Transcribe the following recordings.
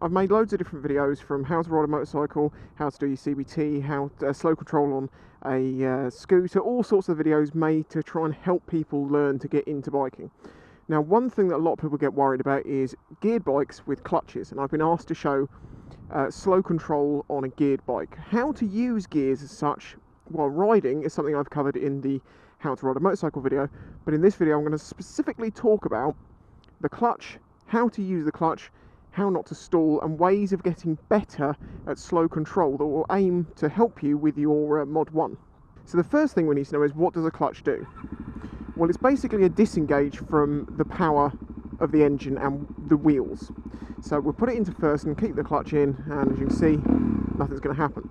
I've made loads of different videos, from how to ride a motorcycle, how to do your CBT, how to slow control on a scooter, all sorts of videos made to try and help people learn to get into biking. Now, one thing that a lot of people get worried about is geared bikes with clutches, and I've been asked to show slow control on a geared bike. How to use gears as such while riding is something I've covered in the how to ride a motorcycle video, but in this video I'm going to specifically talk about the clutch, how to use the clutch, how not to stall, and ways of getting better at slow control that will aim to help you with your Mod 1. So the first thing we need to know is, what does a clutch do? Well, it's basically a disengage from the power of the engine and the wheels. So we'll put it into first and keep the clutch in, and as you can see, nothing's going to happen.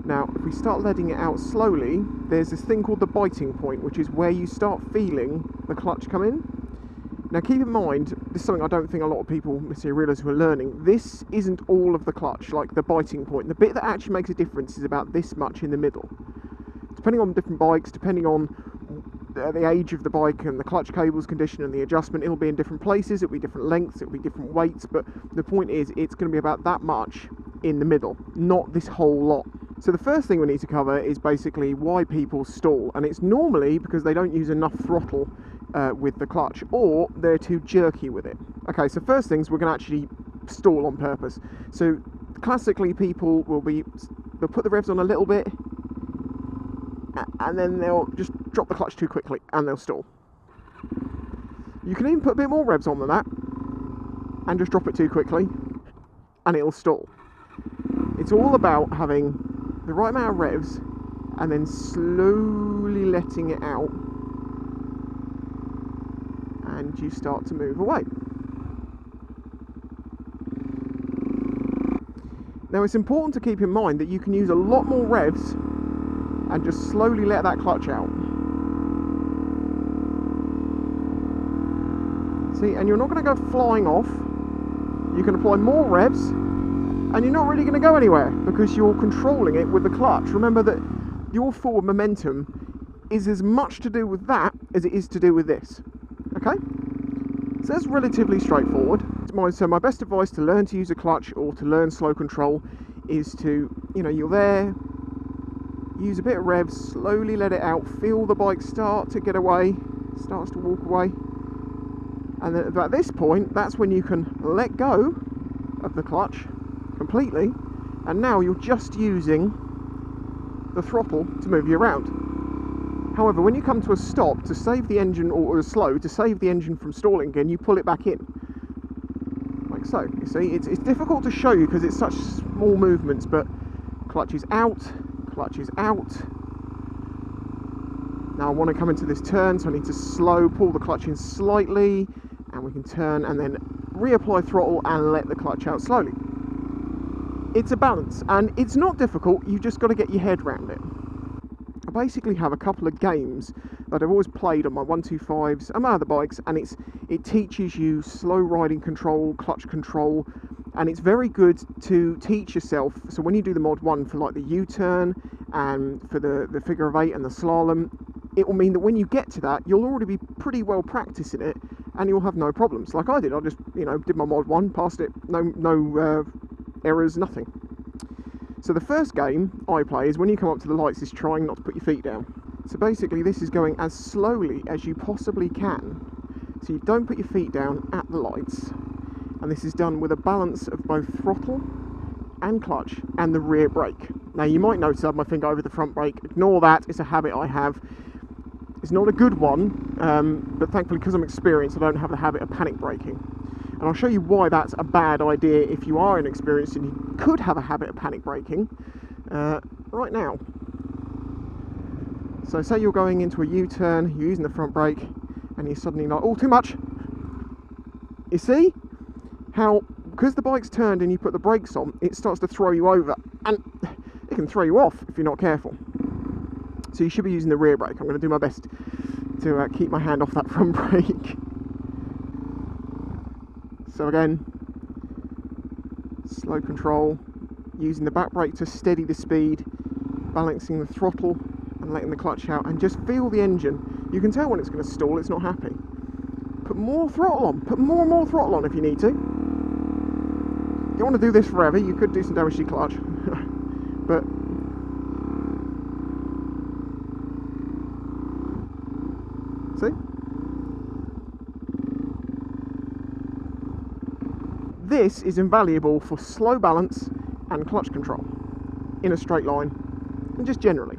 Now, if we start letting it out slowly, there's this thing called the biting point, which is where you start feeling the clutch come in. Now, keep in mind, this is something I don't think a lot of people necessarily realise who are learning. This isn't all of the clutch, like the biting point. The bit that actually makes a difference is about this much in the middle. Depending on different bikes, depending on the age of the bike and the clutch cable's condition and the adjustment, it'll be in different places, it'll be different lengths, it'll be different weights, but the point is, it's going to be about that much in the middle, not this whole lot. So the first thing we need to cover is basically why people stall, and it's normally because they don't use enough throttle with the clutch, or they're too jerky with it. Okay, so first things, we're going to actually stall on purpose. So classically, people they'll put the revs on a little bit, and then they'll just drop the clutch too quickly and they'll stall. You can even put a bit more revs on than that and just drop it too quickly and it'll stall. It's all about having the right amount of revs and then slowly letting it out, and you start to move away. Now, it's important to keep in mind that you can use a lot more revs and just slowly let that clutch out. See, and you're not going to go flying off. You can apply more revs and you're not really going to go anywhere because you're controlling it with the clutch. Remember that your forward momentum is as much to do with that as it is to do with this. Okay? So that's relatively straightforward. So my best advice to learn to use a clutch or to learn slow control is to, you're there, use a bit of revs, slowly let it out, feel the bike start to get away, starts to walk away, and then at this point, that's when you can let go of the clutch completely, and now you're just using the throttle to move you around. However, when you come to a stop, to save the engine, or a slow, to save the engine from stalling again, you pull it back in, like so. You see, it's difficult to show you because it's such small movements, but clutch is out, clutch is out. Now I want to come into this turn, so I need to pull the clutch in slightly, and we can turn and then reapply throttle and let the clutch out slowly. It's a balance, and it's not difficult, you've just got to get your head around it. I basically have a couple of games that I've always played on my 125s and my other bikes, and it teaches you slow riding control, clutch control, and it's very good to teach yourself. So when you do the Mod 1 for like the U-turn and for the figure of 8 and the slalom, it will mean that when you get to that, you'll already be pretty well practicing it and you'll have no problems. Like I did, I just did my Mod 1, passed it, no errors, nothing. So the first game I play is when you come up to the lights, is trying not to put your feet down. So basically this is going as slowly as you possibly can, so you don't put your feet down at the lights. And this is done with a balance of both throttle and clutch and the rear brake. Now you might notice I have my finger over the front brake. Ignore that, it's a habit I have. It's not a good one, but thankfully because I'm experienced I don't have the habit of panic braking. And I'll show you why that's a bad idea if you are inexperienced and you could have a habit of panic braking right now. So say you're going into a U-turn, you're using the front brake, and you're suddenly like, oh, too much. You see how, because the bike's turned and you put the brakes on, it starts to throw you over, and it can throw you off if you're not careful. So you should be using the rear brake. I'm going to do my best to keep my hand off that front brake. So again, slow control, using the back brake to steady the speed, balancing the throttle and letting the clutch out, and just feel the engine. You can tell when it's going to stall, it's not happy. Put more throttle on, put more and more throttle on if you need to. you want to do this forever, you could do some damage to your clutch. But see? This is invaluable for slow balance and clutch control in a straight line, and just generally.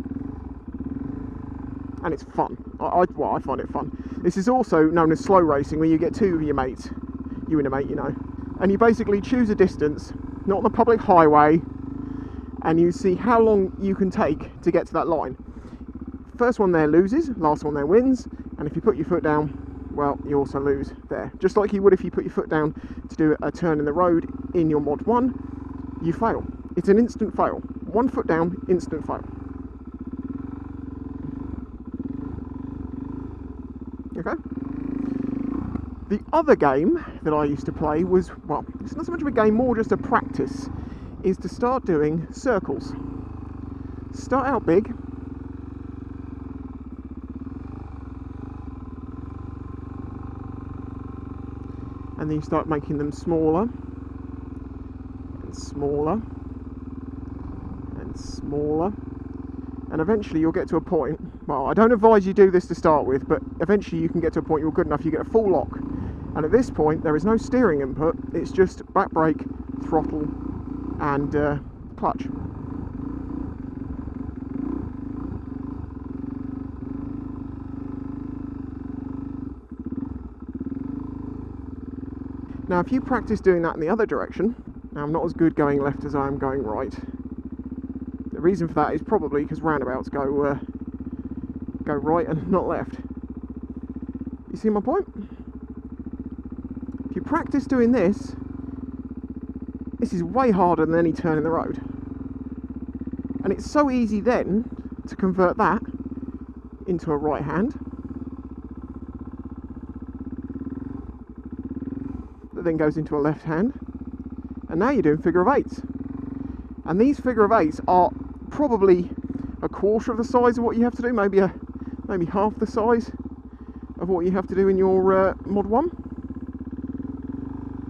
And it's fun. Well, I find it fun. This is also known as slow racing, where you get two of your mates, you and a mate, you know, and you basically choose a distance, not on a public highway, and you see how long you can take to get to that line. First one there loses, last one there wins, and if you put your foot down, well, you also lose there. Just like you would if you put your foot down to do a turn in the road in your Mod 1, you fail. It's an instant fail. 1 foot down, instant fail. Okay? The other game that I used to play was, well, it's not so much of a game, more just a practice, is to start doing circles. Start out big. And then you start making them smaller, and smaller, and smaller. And eventually you'll get to a point, well, I don't advise you do this to start with, but eventually you can get to a point you're good enough, you get a full lock. And at this point, there is no steering input, it's just back brake, throttle, and clutch. Now, if you practice doing that in the other direction, now I'm not as good going left as I am going right. The reason for that is probably because roundabouts go right and not left. You see my point? If you practice doing this, this is way harder than any turn in the road. And it's so easy then to convert that into a right hand. That then goes into a left hand. And now you're doing figure of eights. And these figure of eights are probably a quarter of the size of what you have to do, maybe half the size of what you have to do in your Mod 1.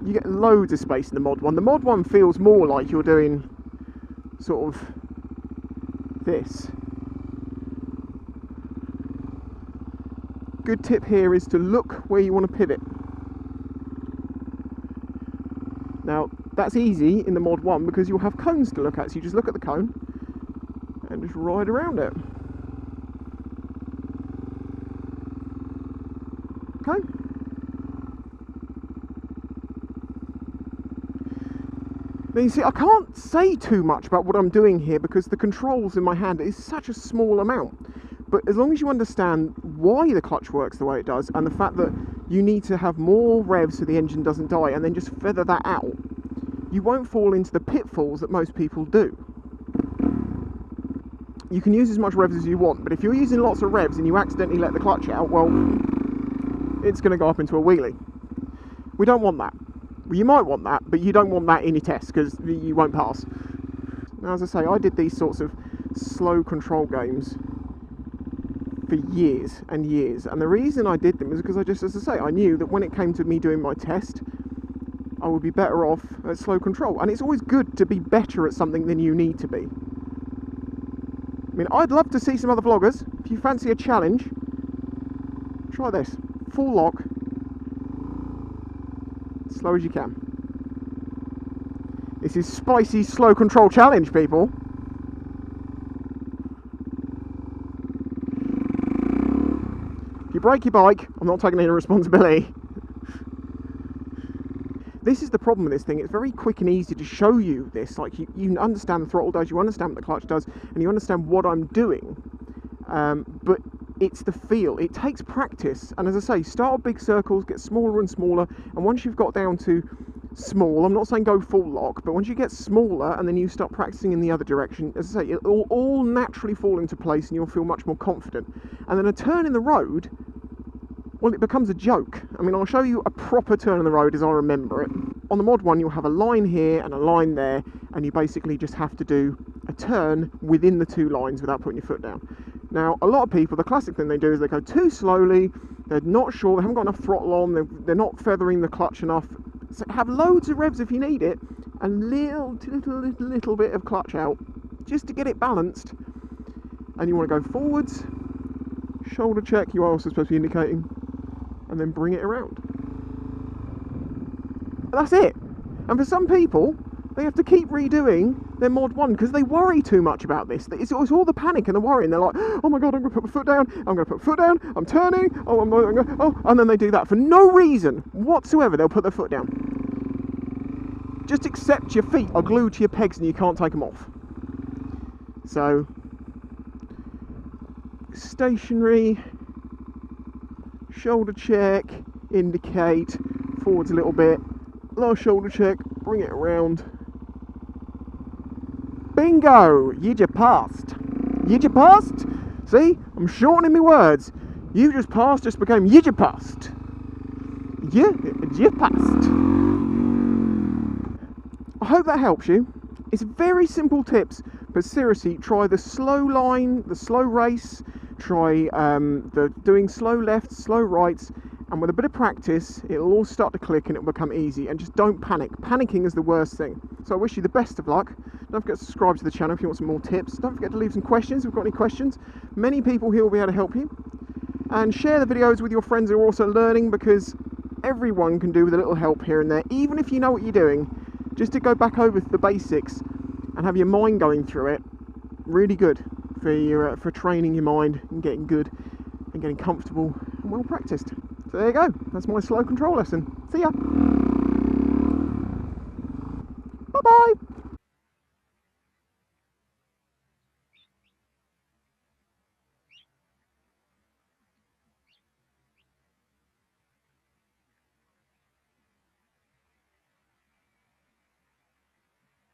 You get loads of space in the Mod 1. The Mod 1 feels more like you're doing sort of this. Good tip here is to look where you want to pivot. Now, that's easy in the Mod 1 because you'll have cones to look at, so you just look at the cone and just ride around it. Okay? Now you see, I can't say too much about what I'm doing here because the controls in my hand is such a small amount. But as long as you understand why the clutch works the way it does, and the fact that you need to have more revs so the engine doesn't die, and then just feather that out, you won't fall into the pitfalls that most people do. You can use as much revs as you want, but if you're using lots of revs and you accidentally let the clutch out, well, it's going to go up into a wheelie. We don't want that. Well, you might want that, but you don't want that in your test because you won't pass. Now, as I say, I did these sorts of slow control games for years and years, and the reason I did them is because as I say, I knew that when it came to me doing my test, I would be better off at slow control. And it's always good to be better at something than you need to be. I mean, I'd love to see some other vloggers. If you fancy a challenge, try this. Full lock, slow as you can. This is Spicy Slow Control Challenge, people. If you break your bike, I'm not taking any responsibility. This is the problem with this thing. It's very quick and easy to show you this. Like, you understand the throttle does, you understand what the clutch does, and you understand what I'm doing. But it's the feel. It takes practice. And as I say, start with big circles, get smaller and smaller. And once you've got down to small, I'm not saying go full lock, but once you get smaller and then you start practicing in the other direction, as I say, it'll all naturally fall into place and you'll feel much more confident. And then a turn in the road, well, it becomes a joke. I mean, I'll show you a proper turn in the road as I remember it. On the Mod 1, you'll have a line here and a line there, and you basically just have to do a turn within the two lines without putting your foot down. Now, a lot of people, the classic thing they do is they go too slowly, they're not sure, they haven't got enough throttle on, they're not feathering the clutch enough. So have loads of revs if you need it, and little bit of clutch out, just to get it balanced. And you want to go forwards, shoulder check, you are also supposed to be indicating, and then bring it around. And that's it. And for some people, they have to keep redoing their Mod 1 because they worry too much about this. It's all the panic and the worry, and they're like, oh my god, I'm going to put my foot down, I'm going to put my foot down, I'm turning, and then they do that for no reason whatsoever. They'll put their foot down. Just accept your feet are glued to your pegs and you can't take them off. So, stationary, shoulder check, indicate, forwards a little bit, lower shoulder check, bring it around. Bingo! You just passed. You just passed? See? I'm shortening my words. You just passed just became you just passed. You passed. I hope that helps you. It's very simple tips, but seriously, try the slow line, the slow race, try the doing slow lefts, slow rights, and with a bit of practice, it'll all start to click and it'll become easy. And just don't panic. Panicking is the worst thing. So I wish you the best of luck. Don't forget to subscribe to the channel if you want some more tips. Don't forget to leave some questions if you've got any questions. Many people here will be able to help you. And share the videos with your friends who are also learning, because everyone can do with a little help here and there, even if you know what you're doing. Just to go back over the basics and have your mind going through it, really good for training your mind and getting good and getting comfortable and well practiced. So there you go, that's my slow control lesson. See ya! Bye bye!